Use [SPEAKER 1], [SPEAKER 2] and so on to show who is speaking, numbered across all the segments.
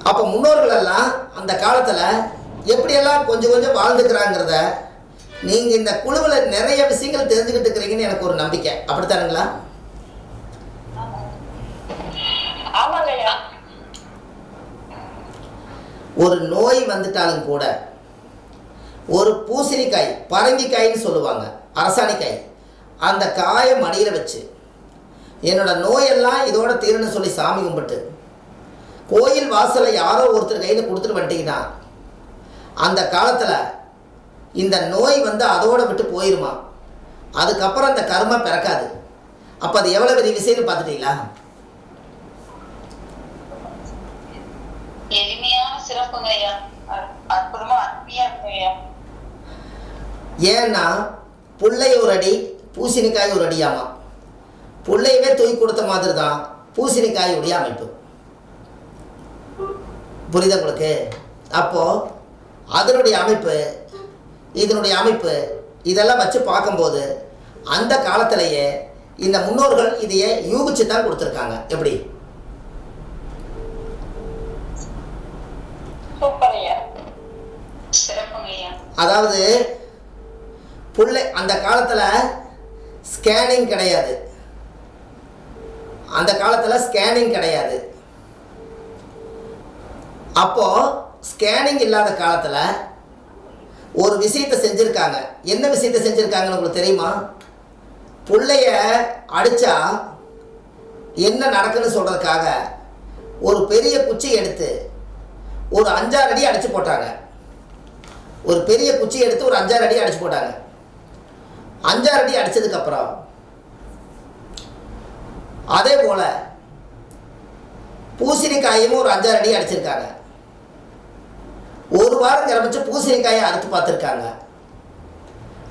[SPEAKER 1] அப்போ முன்னோர்கள் எல்லாம் அந்த காலத்தில் எப்படியெல்லாம் கொஞ்சம் கொஞ்சம் வாழ்ந்துக்கிறாங்கிறத நீங்கள் இந்த குழுவில் நிறைய விஷயங்கள் தெரிஞ்சுக்கிட்டு இருக்கிறீங்கன்னு எனக்கு ஒரு நம்பிக்கை. அப்படித்தானுங்களா? ஒரு நோய் வந்துட்டாலும் கூட ஒரு பூசணிக்காய், பரங்கிக்காய்ன்னு சொல்லுவாங்க, அரசாணிக்காய், அந்த காயை மடியில் வச்சு என்னோட நோயெல்லாம் இதோட தீரணும்னு சொல்லி சாமி கும்பிட்டு கோயில் வாசலில் யாரோ ஒருத்தர் கையில் கொடுத்துட்டு வந்துட்டீங்கன்னா அந்த காலத்தில் இந்த நோய் வந்து அதோட விட்டு போயிருமா. அதுக்கப்புறம் அந்த கர்மா பிறக்காது. அப்போ அது எவ்வளோ பெரிய விஷயம்னு பார்த்துட்டீங்களா? ஏன்னா புள்ளை ஒரு அடி பூசணிக்காய் ஒரு அடியாமா. புள்ளையவே தூக்கி கொடுத்த மாதிரி தான் பூசணிக்காயுடைய அமைப்பு. புரியுதா உங்களுக்கு? அப்போது அதனுடைய அமைப்பு, இதனுடைய அமைப்பு, இதெல்லாம் வச்சு பார்க்கும்போது அந்த காலத்திலேயே இந்த முன்னோர்கள் இதையே யூகிச்சு தான் கொடுத்துருக்காங்க. எப்படி? அதாவது புள்ளை அந்த காலத்தில் ஸ்கேனிங் கிடையாது. அந்த காலத்தில் ஸ்கேனிங் கிடையாது. அப்போது ஸ்கேனிங் இல்லாத காலத்தில் ஒரு விஷயத்தை செஞ்சுருக்காங்க. என்ன விஷயத்தை செஞ்சுருக்காங்கன்னு உங்களுக்கு தெரியுமா? புள்ளைய அடித்தா என்ன நடக்குன்னு சொல்கிறதுக்காக ஒரு பெரிய குச்சி எடுத்து ஒரு 5-6 அடி அடித்து போட்டாங்க. ஒரு பெரிய குச்சி எடுத்து ஒரு 5-6 அடி அடித்து போட்டாங்க. 5-6 அடி அடித்ததுக்கப்புறம் அதே போல் பூசணிக்காயும் ஒரு 5-6 அடி அடிச்சிருக்காங்க. ஒரு வாரம் கிளம்பிச்சு பூசணிக்காயை அறுத்து பார்த்துருக்காங்க.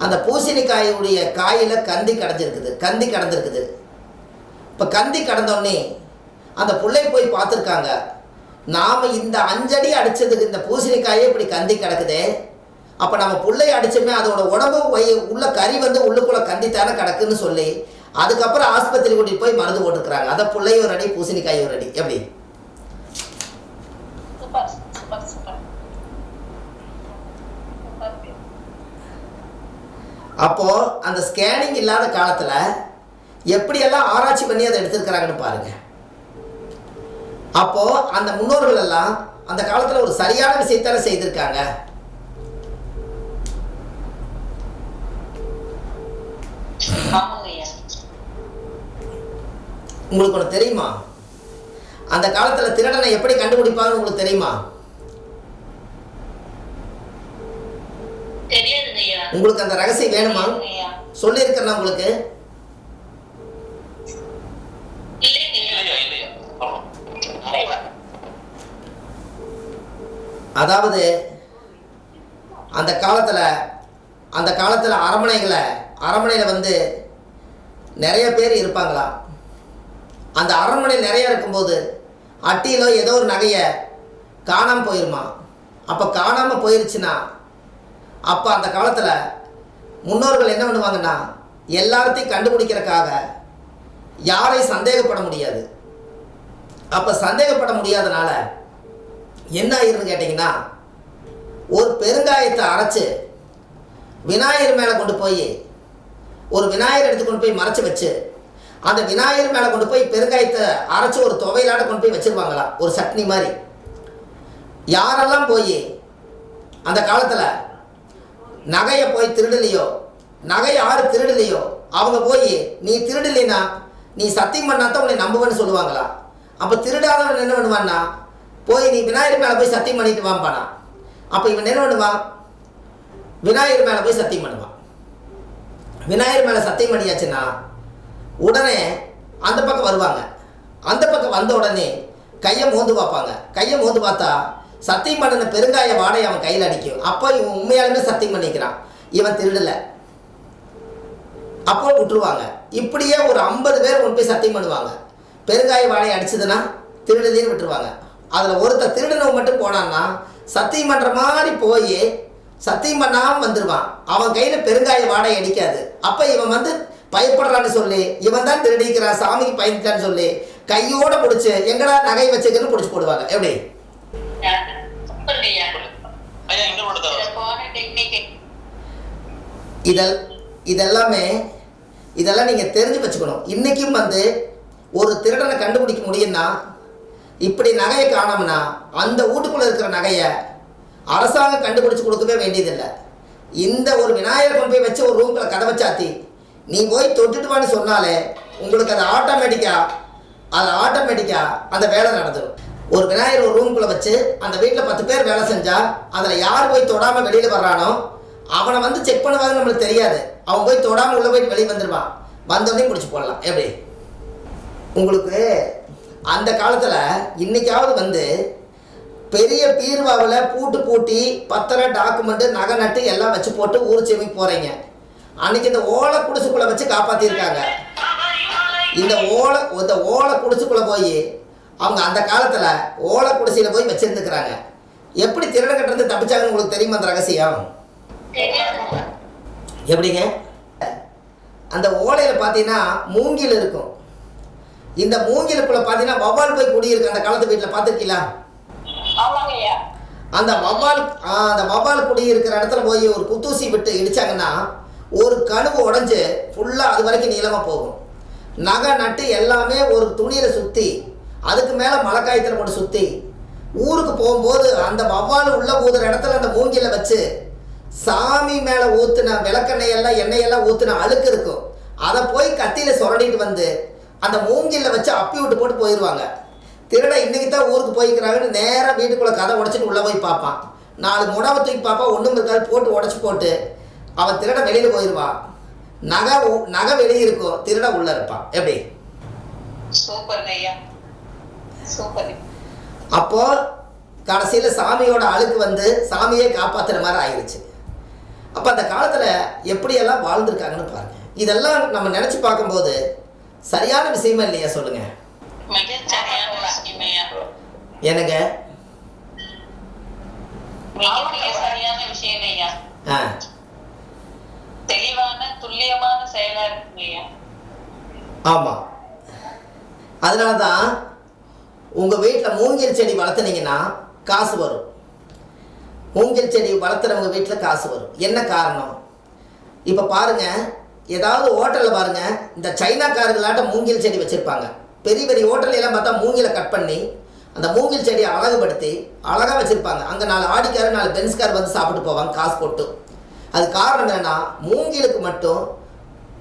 [SPEAKER 1] அந்த பூசணிக்காயுடைய காயில் கந்தி கடந்திருக்குது. இப்போ கந்தி கடந்தோடனே அந்த பிள்ளை போய் பார்த்துருக்காங்க. நாம் இந்த 5 அடி அடித்ததுக்கு இந்த பூசணிக்காயே இப்படி கந்தி கிடக்குதே, அப்போ நம்ம பிள்ளைய அடித்தோமே அதோட உடம்பு உள்ள கறி வந்து உள்ளுக்குள்ளே கந்தித்தானே கிடக்குன்னு சொல்லி அதுக்கப்புறம் ஆஸ்பத்திரி கூட்டிகிட்டு போய் மருந்து போட்டுருக்குறாங்க. அதை பிள்ளை ஒரு அடி பூசணிக்காய் ஒரு அடி. எப்படி? அப்போது அந்த ஸ்கேனிங் இல்லாத காலத்தில் எப்படியெல்லாம் ஆராய்ச்சி பண்ணி அதை எடுத்துருக்கிறாங்கன்னு பாருங்கள். அப்போது அந்த முன்னோர்கள் எல்லாம் அந்த காலத்தில் ஒரு சரியான விஷயத்தால செய்திருக்காங்க. உங்களுக்கு ஒன்று தெரியுமா? அந்த காலத்தில் திருடனை எப்படி கண்டுபிடிப்பாங்கன்னு உங்களுக்கு தெரியுமா? உங்களுக்கு அந்த ரகசியம் வேணுமா? சொல்லியிருக்கிறேன் உங்களுக்கு. அதாவது அந்த காலத்தில் அரண்மனையில் வந்து நிறைய பேர் இருப்பாங்களா. அந்த அரண்மனை நிறைய இருக்கும்போது அட்டியிலோ ஏதோ ஒரு நகையை காணாமல் போயிருமா. அப்போ காணாமல் போயிருச்சுன்னா அப்போ அந்த காலத்தில் முன்னோர்கள் என்ன பண்ணுவாங்கன்னா எல்லாத்தையும் கண்டுபிடிக்கிறதுக்காக யாரையும் சந்தேகப்பட முடியாது. அப்போ சந்தேகப்பட முடியாதனால என்ன ஆயிருன்னு கேட்டிங்கன்னா ஒரு பெருங்காயத்தை அரைச்சி விநாயகர் மேலே கொண்டு போய் ஒரு விநாயகர் எடுத்து கொண்டு போய் மறைச்சி வச்சு அந்த விநாயகர் மேலே கொண்டு போய் பெருங்காயத்தை அரைச்சி ஒரு துவையிலாட கொண்டு போய் வச்சுருவாங்களாம், ஒரு சட்னி மாதிரி. யாரெல்லாம் போய் அந்த காலத்தில் நகையை போய் திருடலையோ, நகை யார் திருடலையோ அவங்க போய் நீ திருடலைன்னா நீ சத்தியம் பண்ணாதான் உன்னை நம்புவேன்னு சொல்லுவாங்களா. அப்போ திருடாதவன் என்ன பண்ணுவான்னா போய் நீ விநாயகர் மேலே போய் சத்தியம் பண்ணிட்டு வாம்பானா. அப்போ இவன் என்ன பண்ணுவான்? விநாயகர் மேலே போய் சத்தியம் பண்ணுவான். விநாயகர் மேலே சத்தியம் பண்ணியாச்சுன்னா உடனே அந்த பக்கம் வருவாங்க. அந்த பக்கம் வந்த உடனே கையை மோந்து பார்ப்பாங்க. கையை மோந்து பார்த்தா சத்தியம் பண்ணின பெருங்காய வாடை அவன் கையில் அடிக்கும். அப்போ இவன் உண்மையாலுமே சத்தியம் பண்ணிக்கிறான், இவன் திருடலை. அப்போ விட்டுருவாங்க. இப்படியே ஒரு 50 பேர் கொண்டு போய் சத்தியம் பண்ணுவாங்க. பெருங்காய வாடை அடிச்சதுன்னா திருடுதேன்னு விட்டுருவாங்க. அதில் ஒருத்தர் திருடனவன் மட்டும் போனான்னா சத்தியம் பண்ணுற மாதிரி போய் சத்தியம் பண்ணாமல் வந்துடுவான். அவன் கையில் பெருங்காய வாடை அடிக்காது. அப்போ இவன் வந்து பயப்படுறான்னு சொல்லி இவன் தான் திருடிக்கிறான், சாமிக்கு பயந்துட்டான்னு சொல்லி கையோடு பிடிச்சி எங்கடா நகை வச்சுக்கன்னு பிடிச்சி போடுவாங்க. எப்படி? இதெல்லாம் நீங்கள் தெரிஞ்சு வச்சுக்கணும். இன்றைக்கும் வந்து ஒரு திருடனை கண்டுபிடிக்க முடியும்னா, இப்படி நகையை காணோம்னா அந்த வீட்டுக்குள்ளே இருக்கிற நகையை அரசாங்கம் கண்டுபிடிச்சி கொடுக்கவே வேண்டியதில்லை. இந்த ஒரு விநாயகர் கொண்டு போய் வச்சு ஒரு ரூம்குள்ளே கதவை சாத்தி நீ போய் தொட்டுட்டுவான்னு சொன்னாலே உங்களுக்கு அது ஆட்டோமேட்டிக்காக அந்த வேலை நடந்துடும். ஒரு விநாயகர் ஒரு ரூம்குள்ளே வச்சு அந்த வீட்டில் 10 பேர் வேலை செஞ்சால் அதில் யார் போய் தொடாமல் வெளியில் வர்றானோ அவனை வந்து செக் பண்ணுவாங்கன்னு நம்மளுக்கு தெரியாது. அவன் போய் தொடாமல் உள்ளே போயிட்டு வெளியே வந்துடுவான். வந்தோடனே பிடிச்சி போடலாம். எப்படி உங்களுக்கு அந்த காலத்தில் இன்றைக்காவது வந்து பெரிய பீர்வாவில் பூட்டி பத்திர டாக்குமெண்ட்டு நகை நட்டு எல்லாம் வச்சு போட்டு ஊர் செவிக்கு போகிறீங்க. அன்றைக்கி இந்த ஓலை குடிசுக்குள்ளே வச்சு காப்பாற்றிருக்காங்க. இந்த ஓலை குடிசுக்குள்ளே போய் அவங்க அந்த காலத்தில் ஓலை குடிசையில் போய் வச்சுருந்துக்கிறாங்க. எப்படி திருடன் கட்டுறது தப்பிச்சாங்கன்னு உங்களுக்கு தெரியுமா அந்த ரகசியம்? எப்படிங்க? அந்த ஓலையில் பார்த்தீங்கன்னா மூங்கில் இருக்கும். இந்த மூங்கிலுக்குள்ளே பார்த்தீங்கன்னா வவ்வால் போய் குடியிருக்கு. அந்த காலத்து வீட்டில் பார்த்துருக்கீங்களா? அந்த வவ்வால் குடி இருக்கிற இடத்துல போய் ஒரு குத்தூசி விட்டு இடிச்சாங்கன்னா ஒரு கணுவு உடஞ்சி ஃபுல்லாக அது வரைக்கும் நீளமாக போகும். நகை நட்டு எல்லாமே ஒரு துணியில் சுற்றி அதுக்கு மேலே மழைக்காயத்தில் போட்டு சுற்றி ஊருக்கு போகும்போது அந்த வவ்வால் உள்ள ஊதுற இடத்துல அந்த மூங்கில வச்சு சாமி மேலே ஊற்றுன விளக்கெண்ணெயெல்லாம் எண்ணெயெல்லாம் ஊற்றுன அழுக்கு இருக்கும். அதை போய் கத்தியில் சுரண்டிட்டு வந்து அந்த மூங்கில வச்சு அப்பி விட்டு போட்டு போயிடுவாங்க. திருட இன்றைக்கி தான் ஊருக்கு போய்க்கிறாங்கன்னு நேராக வீட்டுக்குள்ளே கதை உடச்சிட்டு உள்ளே போய் பார்ப்பான். 4 முடாவை தூக்கி பார்ப்பான். ஒன்றும் இருக்காது. போட்டு உடச்சி போட்டு அவன் திருட வெளியில் போயிடுவான். நகை வெளியே இருக்கும். திருட உள்ளே இருப்பான். எப்படி? அப்போ கடைசியில் சாமியோட அழுக்கு வந்து சாமியே காப்பாற்றுற மாதிரி ஆயிடுச்சு. அப்போ அந்த காலத்தில் எப்படியெல்லாம் வாழ்ந்துருக்காங்கன்னு பாருங்க. இதெல்லாம் நம்ம நினச்சி பார்க்கும்போது சரியான விஷயமா இல்லையா? சொல்லுங்க. என்னங்க?
[SPEAKER 2] சரியான விஷயம். தெளிவான துல்லியமான செயலா இருக்கு.
[SPEAKER 1] ஆமா. அதனாலதான் உங்க வீட்டில் மூங்கில் செடி வளர்த்துனீங்கன்னா காசு வரும். மூங்கில் செடி வளர்த்துறவங்க வீட்டில் காசு வரும். என்ன காரணம்? இப்போ பாருங்க, ஏதாவது ஹோட்டலில் பாருங்க, இந்த சைனாக்காரர்களாட்ட மூங்கில் செடி வச்சுருப்பாங்க. பெரிய பெரிய ஹோட்டல்லாம் பார்த்தா மூங்கிலை கட் பண்ணி அந்த மூங்கில் செடியை அழகுபடுத்தி அழகாக வச்சுருப்பாங்க. அங்கே 4 ஆடிக்கார் 4 பென்ஸ்கார் வந்து சாப்பிட்டு போவாங்க காசு போட்டு. அது காரணம் என்னென்னா, மூங்கிலுக்கு மட்டும்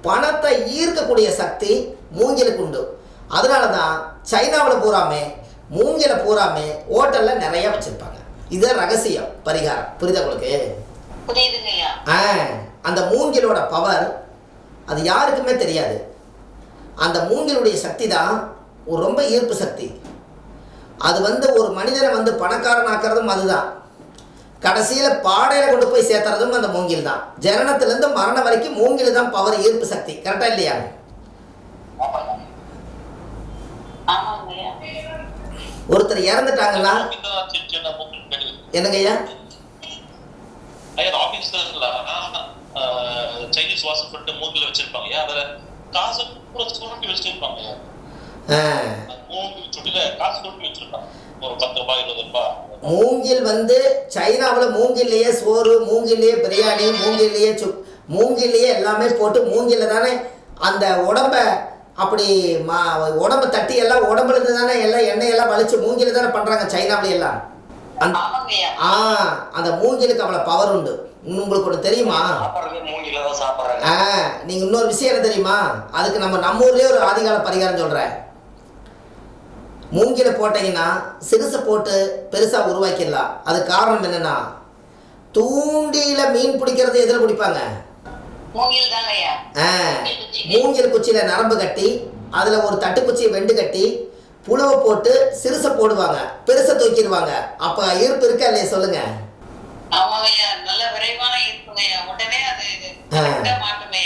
[SPEAKER 1] பணத்தை ஈர்க்கக்கூடிய சக்தி மூங்கிலுக்கு உண்டு. அதனால தான் சைனாவில் மூங்கிலை ஹோட்டலில் நிறையா வச்சுருப்பாங்க. இதுதான் ரகசியம், பரிகாரம். புரியுதா உங்களுக்கு? அந்த மூங்கிலோட பவர் அது யாருக்குமே தெரியாது. அந்த மூங்கிலுடைய சக்தி தான் ஒரு ரொம்ப ஈர்ப்பு சக்தி. அது வந்து ஒரு மனிதனை வந்து பணக்காரன் ஆக்கிறதும் அதுதான். கடைசியில் பாடையில் கொண்டு போய் சேர்த்துறதும் அந்த மூங்கில் தான். ஜனனத்திலேருந்து மரணம் வரைக்கும் மூங்கில் தான் பவர், ஈர்ப்பு சக்தி. கரெக்டா இல்லையா? ஒருத்தர் இறந்துட்டாங்கன்னா என்னங்கய்யா?
[SPEAKER 3] சைனீஸ் வாசம் போட்டு மூங்கில வச்சிருப்பாங்க. அதுல காசு கூட சுருட்டி வச்சிருப்பாங்க. காசு சுருட்டி வச்சிருப்பாங்க. ஒரு 10 ரூபாய் 20 ரூபாய்.
[SPEAKER 1] மூங்கில் வந்து சைனாவில் மூங்கிலேயே சோறு, மூங்கிலேயே பிரியாணி, மூங்கிலேயே எல்லாமே போட்டு மூங்கில தானே அந்த உடம்ப அப்படி உடம்பு தட்டி எல்லாம் உடம்புல இருந்து தானே எல்லாம் எண்ணெயெல்லாம் வலிச்சு மூங்கில தானே பண்ணுறாங்க சைனாவில எல்லாம். அந்த மூங்கிலுக்கு அவ்வளோ பவர் உண்டு. உங்களுக்கு ஒன்று தெரியுமா? நீங்க இன்னொரு விஷயம் என்ன தெரியுமா? அதுக்கு நம்ம ஊர்லயே ஒரு ஆதிகால பரிகாரம் சொல்றேன். மூங்கில போட்டீங்கன்னா சிறுசை போட்டு பெருசா உருவாக்கிடலாம். அது காரணம் என்னன்னா, தூண்டியில மீன் பிடிக்கிறது எதில் பிடிப்பாங்க? மூங்கில் குச்சியில நரம்பு கட்டி அதுல ஒரு தட்டுக்குச்சியை வெண்டு கட்டி புழுவை போட்டு சிறுசை போடுவாங்க, பெருசை தூக்கிடுவாங்க. அப்ப ஈர்ப்பு இருக்கா இல்லையா? சொல்லுங்க.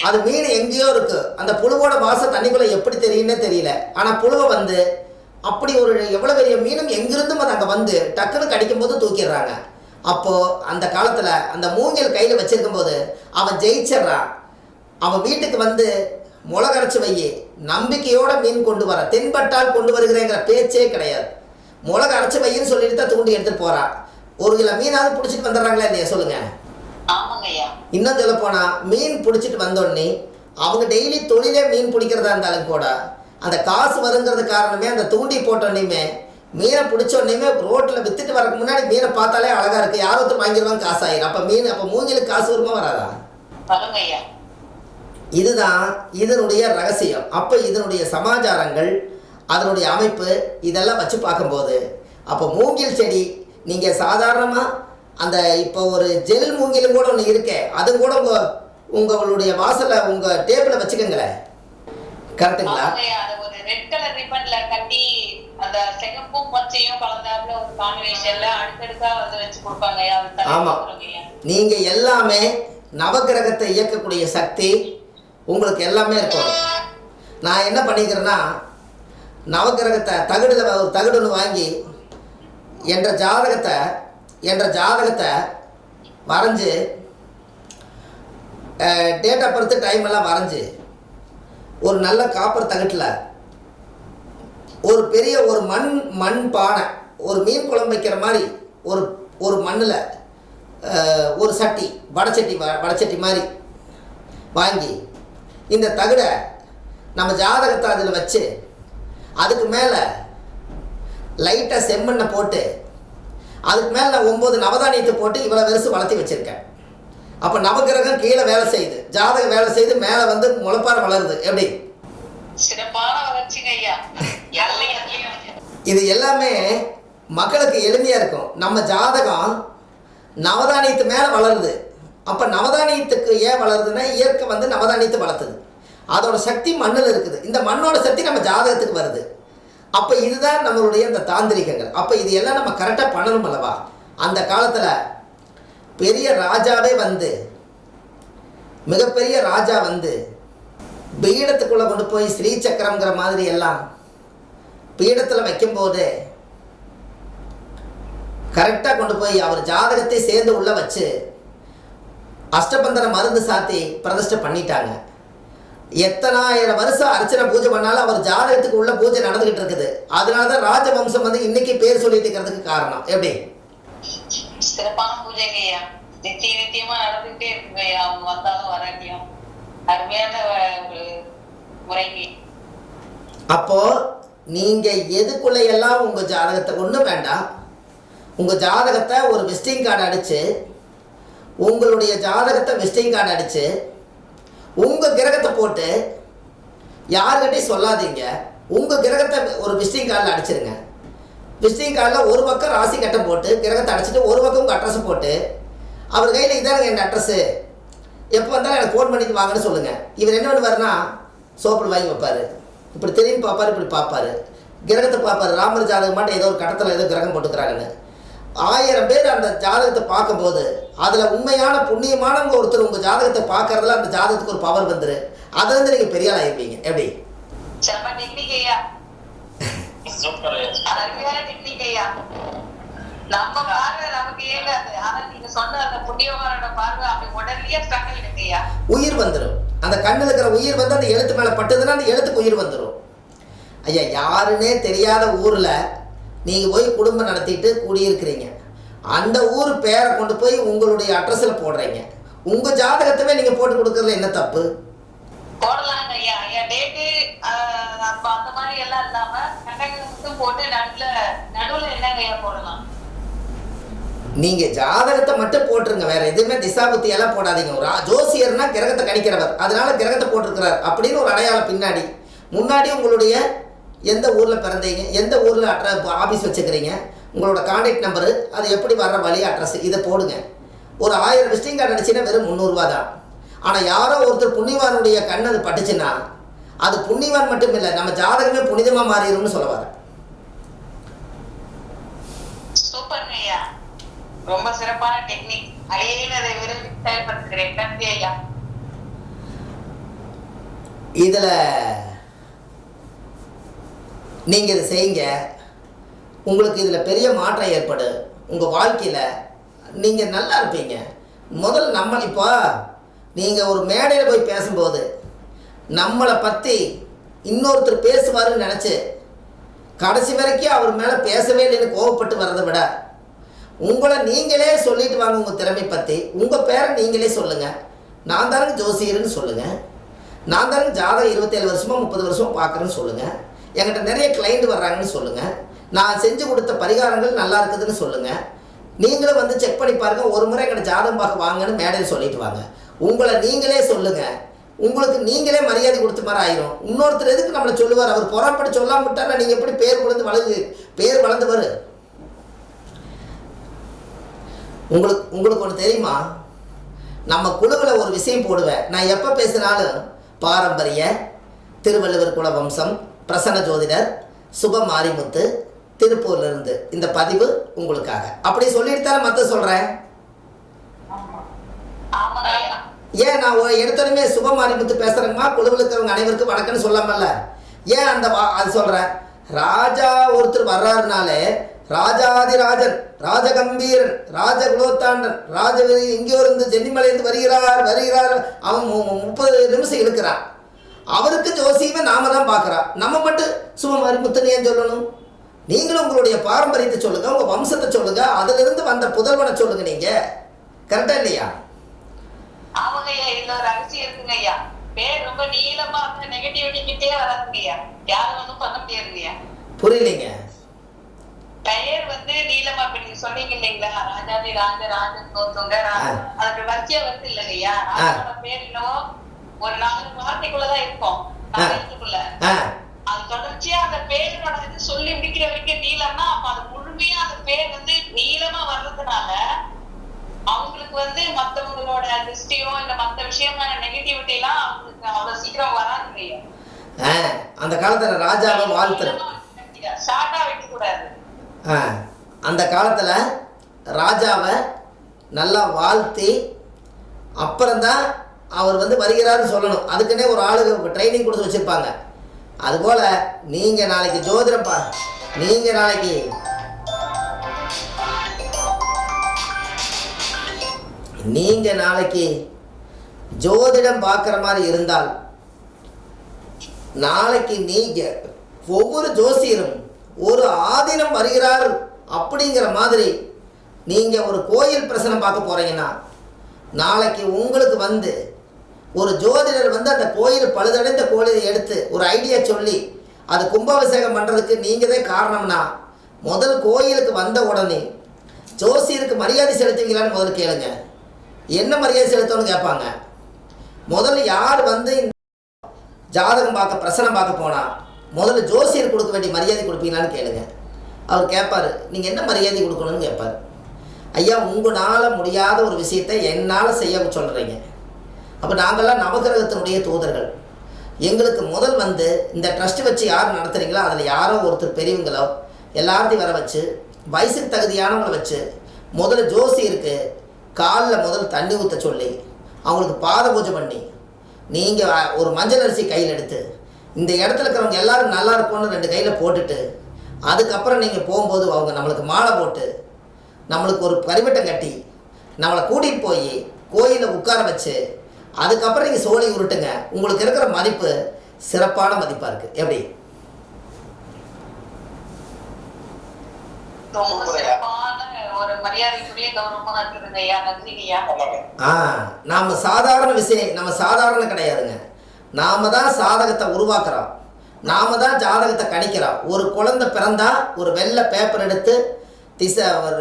[SPEAKER 1] அது மீன் எங்கேயோ இருக்கு. அந்த புழுவோட வாசம் தண்ணிக்குள்ள எப்படி தெரியும்னே தெரியல. ஆனா புழுவை வந்து அப்படி ஒரு எவ்வளவு பெரிய மீனும் எங்கிருந்தும் அது அங்க வந்து டக்குன்னு கடிக்கும் போது தூக்கிடுறாங்க. அப்போ அந்த காலத்துல அந்த மூங்கில் கையில வச்சிருக்கும் போது அவன் ஜெயிச்சிடறான். அவன் வீட்டுக்கு வந்து முளகரைச்சி வை, நம்பிக்கையோட மீன் கொண்டு வர, தென்பட்டால் கொண்டு வருகிறேங்கிற பேச்சே கிடையாது. மிளகு அரைச்சி வையின்னு சொல்லிட்டு தான் தூண்டி எடுத்துட்டு போறான். 1 கிலோ மீனாவது பிடிச்சிட்டு வந்துடுறாங்களா இல்லையா சொல்லுங்கள்?
[SPEAKER 2] ஆமாங்க ஐயா.
[SPEAKER 1] இன்னும் சொல்ல போனால் மீன் பிடிச்சிட்டு வந்தோடனே அவங்க டெய்லி தொழிலே மீன் பிடிக்கிறதா இருந்தாலும் கூட அந்த காசு வருங்கிறது காரணமே அந்த தூண்டி போட்டோன்னே மீனை பிடிச்சோடனே ரோட்டில் விற்றுட்டு வரக்கு முன்னாடி மீனை பார்த்தாலே அழகாக இருக்குது, யாரோ ஒருத்தர் வாங்கிடுவாங்க, காசு ஆயிரும். அப்போ மீன் அப்போ மூங்கிலுக்கு காசு வருமா வராதா?
[SPEAKER 2] வருங்க ஐயா.
[SPEAKER 1] இதுதான் இதனுடைய ரகசியம். அப்போ இதனுடைய சமாச்சாரங்கள், அதனுடைய அமைப்பு இதெல்லாம் வச்சு பார்க்கும்போது அப்போ மூங்கில் செடி நீங்கள் சாதாரணமாக அந்த இப்போ ஒரு ஜெல் மூங்கிலும் கூட ஒன்று இருக்கே, அது கூட உங்களுடைய வாசலில் உங்கள் டேபிளில் வச்சுக்கோங்களேன். கரெக்டுங்களா?
[SPEAKER 2] அது ஒரு ரெட் கலர் ரிப்பன்ல கட்டி அந்த செகப்பும் பச்சையும் கலந்தாப்புல ஒரு காம்பினேஷன்ல அடுக்கடுக்கா வந்து வச்சு கொடுப்பாங்க ஐயா.
[SPEAKER 1] ஆமாம், நீங்கள் எல்லாமே நவகிரகத்தை இயக்கக்கூடிய சக்தி உங்களுக்கு எல்லாமே இருக்கும். நான் என்ன பண்ணிக்கிறேன்னா நவகிரகத்தை தகடுல ஒரு தகடு ஒன்று வாங்கி என்ற ஜாதகத்தை வரைஞ்சி டேட் ஆஃப் பர்த் டைம் எல்லாம் வரைஞ்சி ஒரு நல்ல காப்பர் தகட்டில் ஒரு பெரிய ஒரு மண் பானை, ஒரு மீன் குழம்பு வைக்கிற மாதிரி ஒரு மண்ணில் ஒரு சட்டி வடச்சட்டி மாதிரி வாங்கி இந்த தகடை நம்ம ஜாதகத்தை அதில் வச்சு அதுக்கு மேலே லைட்டாக செம்மண்ணை போட்டு அதுக்கு மேலே நான் 9 நவதானியத்தை போட்டு இவ்வளோ வெறுசு வளர்த்தி வச்சுருக்கேன். அப்போ நவகிரகம் கீழே வேலை செய்யுது, ஜாதகம் வேலை செய்து, மேலே வந்து முளைப்பாறை வளருது. எப்படி
[SPEAKER 2] சிறப்பான வளர்ச்சிங்க ஐயா.
[SPEAKER 1] இது எல்லாமே மக்களுக்கு எளிமையாக இருக்கும். நம்ம ஜாதகம் நவதானியத்து மேலே வளருது. அப்போ நவதானியத்துக்கு ஏன் வளருதுன்னா இயற்கை வந்து நவதானியத்தை வளர்த்துது, அதோட சக்தி மண்ணில் இருக்குது. இந்த மண்ணோட சக்தி நம்ம ஜாதகத்துக்கு வருது. அப்போ இதுதான் நம்மளுடைய இந்த தாந்திரிகங்கள். அப்போ இது எல்லாம் நம்ம கரெக்டாக பண்ணணும் அல்லவா? அந்த காலத்தில் பெரிய ராஜாவே வந்து, மிகப்பெரிய ராஜா வந்து பீடத்துக்குள்ளே கொண்டு போய் ஸ்ரீசக்கரங்கிற மாதிரி எல்லாம் பீடத்தில் வைக்கும்போது கரெக்டாக கொண்டு போய் அவர் ஜாதகத்தை சேர்ந்து உள்ள வச்சு அஷ்டபந்தன மருந்து சாத்தி பிரதிஷ்டை பண்ணிட்டாங்க. எத்தனாயிரம் வருஷம் அர்ச்சனை பூஜை பண்ணாலும் அவர் ஜாதகத்துக்கு உள்ள பூஜை நடந்துகிட்டு இருக்குது. அதனால தான் ராஜவம்சம் வந்து இன்னைக்கு பேர் சொல்லிட்டு இருக்கிறதுக்கு காரணம். எப்படி
[SPEAKER 2] சிறப்பான பூஜைங்க ஐயா. நித்தியமா நடந்துகிட்டே இருக்குங்க ஐயா. அவங்க வந்தாலும் வராட்டியும் அருமையான ஒரு முறைக்கு.
[SPEAKER 1] அப்போ நீங்க எதுக்குள்ள எல்லாம் உங்க ஜாதகத்தை ஒன்றும் வேண்டாம், உங்க ஜாதகத்தை ஒரு விசிட்டிங் கார்டு அடிச்சு, உங்களுடைய ஜாதகத்தை விசிட்டிங் கார்டு அடிச்சு உங்கள் கிரகத்தை போட்டு யாருக்கிட்டையும் சொல்லாதீங்க. உங்கள் கிரகத்தை ஒரு விசிட்டிங் கார்டில் அடிச்சிருங்க. விசிட்டிங் கார்டில் ஒரு பக்கம் ராசி கட்டம் போட்டு கிரகத்தை அடிச்சுட்டு ஒரு பக்கம் உங்கள் அட்ரஸை போட்டு அவர் கையில் இதானுங்க என் அட்ரஸு, எப்போ வந்தாலும் எனக்கு ஃபோன் பண்ணிட்டு வாங்கன்னு சொல்லுங்கள். இவர் என்ன பண்ணுவாருன்னா சோப்பில் வாங்கி வைப்பார், இப்படி திரும்பி பார்ப்பார், இப்படி பார்ப்பார், கிரகத்தை பார்ப்பார். ராமர் ஜாதகம் மாட்டேன் ஏதோ ஒரு கட்டத்தில் ஏதோ கிரகம் போட்டுக்கிறாங்கன்னு 1000 பேர் அந்த ஜாதகத்தை பார்க்கும்போது அதில் உண்மையான புண்ணியமானவங்க ஒருத்தர் உங்கள் ஜாதகத்தை பார்க்கறதுல அந்த ஜாதகத்துக்கு ஒரு பவர் வந்துரு. அதை வந்து நீங்கள் பெரிய ஆள் ஆகிருப்பீங்க. எப்படி உயிர் வந்துடும். அந்த கண்ணில் இருக்கிற உயிர் வந்து அந்த எழுத்து மேலே பட்டுதுன்னா அந்த எழுத்துக்கு உயிர் வந்துடும். ஐயா, யாருன்னே தெரியாத ஊரில் நீங்கள் போய் குடும்பம் நடத்திட்டு கூடியிருக்கிறீங்க. அந்த ஊர் பேரை கொண்டு போய் உங்களுடைய அட்ரஸில் போடுறீங்க. உங்கள் ஜாதகத்தவே நீங்கள் போட்டு கொடுக்கறதுல என்ன தப்பு?
[SPEAKER 2] போடலாங்க ஐயா. ஐயா டேட்டு அந்த மாதிரி எல்லாம் இல்லாம கண்டகம் போட்டு நடுவில் என்னங்க ஐயா போடலாம்?
[SPEAKER 1] நீங்கள் ஜாதகத்தை மட்டும் போட்டுருங்க, வேற எதுவுமே திசாபுத்தி எல்லாம் போடாதீங்க. ஒரு ஜோசியர்னா கிரகத்தை கணிக்கிறவர், அதனால கிரகத்தை போட்டிருக்கிறார் அப்படின்னு ஒரு அடையாளம் பின்னாடி. முன்னாடி உங்களுடைய எந்த ஊரில் பிறந்தீங்க, எந்த ஊரில் ஆஃபீஸ் வச்சுக்கிறீங்க, உங்களோட கான்டாக்ட் நம்பரு, அது எப்படி வர்ற வழி, அட்ரஸ், இதை போடுங்க. ஒரு 1000 விசிட்டிங் கார்டு அடிச்சுன்னா வெறும் 300 ரூபா தான். ஆனால் யாரோ ஒருத்தர் புண்ணியவானுடைய கண் அது பட்டுச்சுன்னா அது புண்ணியவான் மட்டும் இல்லை, நம்ம ஜாதகமே புனிதமாக மாறிடும்னு சொல்ல வர.
[SPEAKER 2] சூப்பர் ஐயா, ரொம்ப சிறப்பான டெக்னிக். அதை விரும்பி செயல்படுத்துகிறேன். நன்றி ஐயா.
[SPEAKER 1] இதில் நீங்கள் இதை செய்யுங்க, உங்களுக்கு இதில் பெரிய மாற்றம் ஏற்படும். உங்கள் வாழ்க்கையில் நீங்கள் நல்லா இருப்பீங்க. முதல்ல நம்ம இப்போ நீங்கள் ஒரு மேடையில் போய் பேசும்போது நம்மளை பற்றி இன்னொருத்தர் பேசுவாருன்னு நினச்சி கடைசி வரைக்கும் அவர் மேலே பேசவே இல்லைன்னு கோவப்பட்டு வர்றதை விட உங்களை நீங்களே சொல்லிட்டு வாங்க உங்கள் திறமை பற்றி. உங்கள் பேரை நீங்களே சொல்லுங்கள். நான் தானே ஜோசியர்னு சொல்லுங்கள். நான் தானே ஜாதகம் 27 வருஷமாக 30 வருஷமாக பார்க்குறேன்னு சொல்லுங்கள். என்கிட்ட நிறைய கிளைண்ட் வர்றாங்கன்னு சொல்லுங்கள். நான் செஞ்சு கொடுத்த பரிகாரங்கள் நல்லா இருக்குதுன்னு சொல்லுங்கள். நீங்களும் வந்து செக் பண்ணி பாருங்கள். ஒரு முறை எங்கிட்ட ஜாதகம் பார்க்க வாங்கன்னு மேடையில் சொல்லிட்டு வாங்க. உங்களை நீங்களே சொல்லுங்கள். உங்களுக்கு நீங்களே மரியாதை கொடுத்த மாதிரி ஆயிரும். இன்னொருத்தர் எதுக்கு நம்மளை சொல்லுவார்? அவர் புறப்படி சொல்லாம விட்டார்னா நீங்கள் எப்படி பேர் வளர்ந்து வரும்? உங்களுக்கு ஒன்று தெரியுமா? நம்ம குழுவில் ஒரு விஷயம் போடுவேன். நான் எப்போ பேசினாலும் பாரம்பரிய, திருவள்ளுவர் குல வம்சம், பிரசன்ன ஜோதிடர், சுப மாரிமுத்து, திருப்பூர்லேருந்து இந்த பதிவு உங்களுக்காக அப்படி சொல்லிட்டு தானே மற்ற சொல்கிறேன். ஏன் நான் எடுத்தோடனே சுப மாரிமுத்து பேசுகிறேங்கம்மா, குழுவில் இருக்கிறவங்க அனைவருக்கும் வணக்கம்னு சொல்லாமல்ல? ஏன் அது சொல்கிறேன்? ராஜா ஒருத்தர் வர்றாருனாலே ராஜாதிராஜன், ராஜகம்பீரன், ராஜகுலோத்தாண்டன், ராஜவதி இங்கேயோ இருந்து சென்னிமலையிலிருந்து வருகிறார். அவன் 30 நிமிஷம் இழுக்கிறான். அவருக்கு ஜோசியமே நாம தான் பார்க்குறான். நம்ம மட்டும் சுபமாரிமுத்துன்னு ஏன் சொல்லணும்? நீங்களும் உங்களுடைய பாரம்பரியத்தை சொல்லுங்கள், உங்கள் வம்சத்தை சொல்லுங்கள், அதிலிருந்து வந்த புதல்வனை சொல்லுங்கள். நீங்கள் கரெக்டாக இல்லையா?
[SPEAKER 2] ஆமாங்க ஐயா, இதுல ஒரு ரகசியம் இருக்குங்க ஐயா. பேர் ரொம்ப நீளமா நெகட்டிவிட்டி கிட்டே வராதுங்க ஐயா. யாரும் ஒன்றும் பண்ண முடியாதுங்கய்யா.
[SPEAKER 1] புரியலைங்க.
[SPEAKER 2] பெயர் வந்து நீளமா இப்ப நீங்க சொன்னீங்க இல்லைங்களா, ராஜாதி ராஜன் தோத்துங்க, அதுக்கு வரிசையா வந்து இல்லைங்க ஐயா. ராஜாவோட பேர் என்னவோ ஒரு 4 வார்த்தைக்குள்ளதான் இருக்கும், 4 எழுத்துக்குள்ள. அது தொடர்ச்சியா அந்த பேரோட இது சொல்லி முடிக்கிற வரைக்கும் நீளம்னா, அப்ப அது முழுமையா அந்த பேர் வந்து நீளமா வர்றதுனால அவங்களுக்கு வந்து மத்தவங்களோட திருஷ்டியோ இல்ல மத்த விஷயமான நெகட்டிவிட்டி எல்லாம் அவங்களுக்கு அவ்வளவு சீக்கிரம் வராதுங்க ஐயா.
[SPEAKER 1] அந்த காலத்துல ராஜாவை வாழ்த்து
[SPEAKER 2] ஷார்ட்டா வைக்க கூடாது.
[SPEAKER 1] அந்த காலத்துல ராஜாவை நல்லா வாழ்த்தி அப்புறம்தான் அவர் வந்து வருகிறாருன்னு சொல்லணும். அதுக்குன்னே ஒரு ஆளுக்கு ட்ரைனிங் கொடுத்து வச்சிருப்பாங்க. அதுபோல் நீங்கள் நாளைக்கு ஜோதிடம் நீங்கள் நாளைக்கு ஜோதிடம் பார்க்குற மாதிரி இருந்தால், நாளைக்கு நீங்கள் ஒவ்வொரு ஜோசியரும் ஒரு ஆதீனம் வருகிறார் அப்படிங்கிற மாதிரி நீங்கள் ஒரு கோயில் பிரசனம் பார்க்க போகிறீங்கன்னா, நாளைக்கு உங்களுக்கு வந்து ஒரு ஜோதிடர் வந்து அந்த கோயில் பழுதடைந்த கோயிலை எடுத்து ஒரு ஐடியா சொல்லி அது கும்பாபிஷேகம் பண்ணுறதுக்கு நீங்கள் தான் காரணம்னா, முதல் கோயிலுக்கு வந்த உடனே ஜோசியருக்கு மரியாதை செலுத்துவீங்களான்னு முதல்ல கேளுங்க. என்ன மரியாதை செலுத்தணும்னு கேட்பாங்க. முதல்ல யார் வந்து ஜாதகம் பார்க்க பிரசனம் பார்க்க போனால் முதல்ல ஜோசியர் கொடுக்க வேண்டிய மரியாதை கொடுப்பீங்களான்னு கேளுங்க. அவர் கேட்பார், நீங்கள் என்ன மரியாதை கொடுக்கணும்னு கேட்பார். ஐயா, உங்களால் முடியாத ஒரு விஷயத்தை என்னால் செய்ய சொல்கிறீங்க. அப்போ நாங்கள்லாம் நவகிரகத்தினுடைய தூதர்கள். எங்களுக்கு முதல் வந்து இந்த ட்ரஸ்ட் வச்சு யார் நடத்துகிறீங்களோ அதில் யாரோ ஒருத்தர் பெரியவங்களோ எல்லாத்தையும் வர வச்சு வயசுக்கு தகுதியானவங்களை வச்சு முதல்ல ஜோசியருக்கு காலில் முதல் தண்ணி ஊற்ற சொல்லி அவங்களுக்கு பாத பூஜை பண்ணி, நீங்கள் ஒரு மஞ்சள் அரிசி கையில் எடுத்து இந்த இடத்துல இருக்கிறவங்க எல்லோரும் நல்லா இருக்கும்னு 2 கையில் போட்டுட்டு, அதுக்கப்புறம் நீங்கள் போகும்போது அவங்க நம்மளுக்கு மாலை போட்டு நம்மளுக்கு ஒரு பரிவட்டம் கட்டி நம்மளை கூட்டிகிட்டு போய் கோயிலில் உட்கார வச்சு அதுக்கப்புறம் நீங்கள் சோழி உருட்டுங்க. உங்களுக்கு இருக்கிற மதிப்பு சிறப்பான மதிப்பாக இருக்குது. எப்படி? நாம் சாதாரண விஷயம், நம்ம சாதாரண கிடையாதுங்க. நாம தான் சாதகத்தை உருவாக்குறோம், நாம தான் ஜாதகத்தை கணிக்கிறோம். ஒரு குழந்தை பிறந்தா ஒரு வெள்ளை பேப்பர் எடுத்து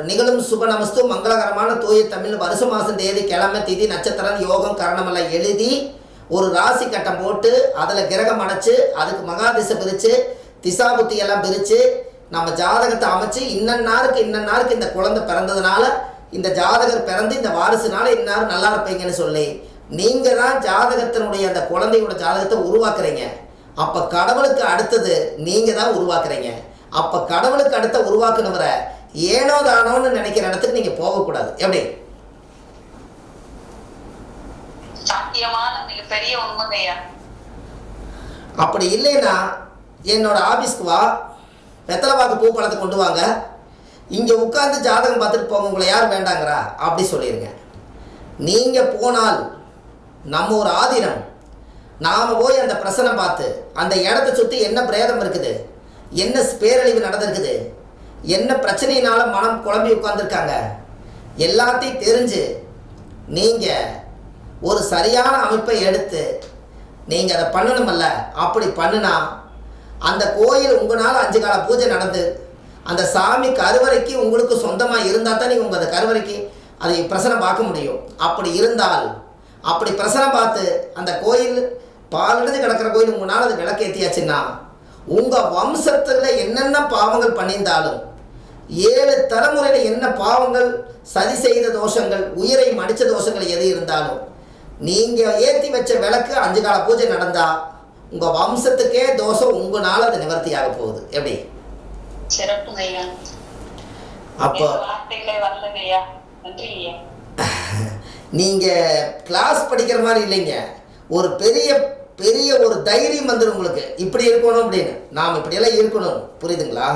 [SPEAKER 1] நிகழும் சுப நமஸ்து மங்களகரமான தூய தமிழ் வருஷ மாதம் தேதி கிழமை திதி நட்சத்திரம் யோகம் கரணமெல்லாம் எழுதி ஒரு ராசி கட்டம் போட்டு அதில் கிரகம் அடைச்சு அதுக்கு மகாதிசை பிரித்து திசாபுத்தி எல்லாம் பிரித்து நம்ம ஜாதகத்தை அமைச்சு இன்னன்னாருக்கு இந்த குழந்தை பிறந்ததுனால இந்த ஜாதகர் பிறந்து இந்த வாரிசுனால இன்னாரும் நல்லா இருப்பீங்கன்னு சொல்லி நீங்கள் தான் ஜாதகத்தினுடைய அந்த குழந்தையோட ஜாதகத்தை உருவாக்குறீங்க. அப்போ கடவுளுக்கு அடுத்தது நீங்கள் தான் உருவாக்குறீங்க. அப்போ கடவுளுக்கு அடுத்த உருவாக்குனவரை ஏனோ தானோன்னு நினைக்கிற இடத்துக்கு நீங்கள் போகக்கூடாது. எப்படி?
[SPEAKER 2] பெரிய உண்மையா?
[SPEAKER 1] அப்படி இல்லைன்னா என்னோட ஆஃபீஸ்க்கு வா, வெத்தலைவாக்கு பூ பழத்தை கொண்டு வாங்க, இங்கே உட்காந்து ஜாதகம் பார்த்துட்டு போங்க, உங்களை யார் வேண்டாங்கிறா அப்படி சொல்லிடுங்க. நீங்கள் போனால் நம்ம ஒரு ஆதீனம், நாம் போய் அந்த பிரசனை பார்த்து அந்த இடத்த சுற்றி என்ன பிரேதம் இருக்குது, என்ன பேரழிவு நடந்திருக்குது, என்ன பிரச்சனையினால மனம் குழம்பி உட்காந்துருக்காங்க எல்லாத்தையும் தெரிஞ்சு நீங்கள் ஒரு சரியான அமைப்பை எடுத்து நீங்கள் அதை பண்ணணுமல்ல. அப்படி பண்ணுனா அந்த கோயில் உங்களால் 5 கால பூஜை நடந்து அந்த சாமி கருவறைக்கு உங்களுக்கு சொந்தமாக இருந்தால் தான் நீங்கள் உங்கள் அந்த கருவறைக்கு அதை பிரசனம் பார்க்க முடியும். அப்படி இருந்தால் அப்படி பிரசனம் பார்த்து அந்த கோயில் பாலடைஞ்சு கிடக்கிற கோயில் உங்களால் அது விளக்கேற்றியாச்சுன்னா உங்கள் வம்சத்தில் என்னென்ன பாவங்கள் பண்ணியிருந்தாலும் 7 தலைமுறையில் என்ன பாவங்கள் சதி செய்த தோஷங்கள் உயிரை மடித்த தோஷங்கள் எது இருந்தாலும் நீங்கள் ஏற்றி வச்ச விளக்கு 5 கால பூஜை நடந்தால் உங்கள் வம்சத்துக்கே தோஷம் உங்களால் அது நிவர்த்தியாக போகுது. எப்படி?
[SPEAKER 2] சிறப்புங்க ஐயா.
[SPEAKER 1] அப்போ
[SPEAKER 2] வார்த்தைகளே வரலங்க ஐயா. நன்றி ஐயா.
[SPEAKER 1] நீங்கள் கிளாஸ் படிக்கிற மாதிரி இல்லைங்க, ஒரு பெரிய பெரிய ஒரு தைரியம் வந்துடும் உங்களுக்கு, இப்படி இருக்கணும் அப்படின்னு, நாம் இப்படியெல்லாம் இருக்கணும். புரியுதுங்களா?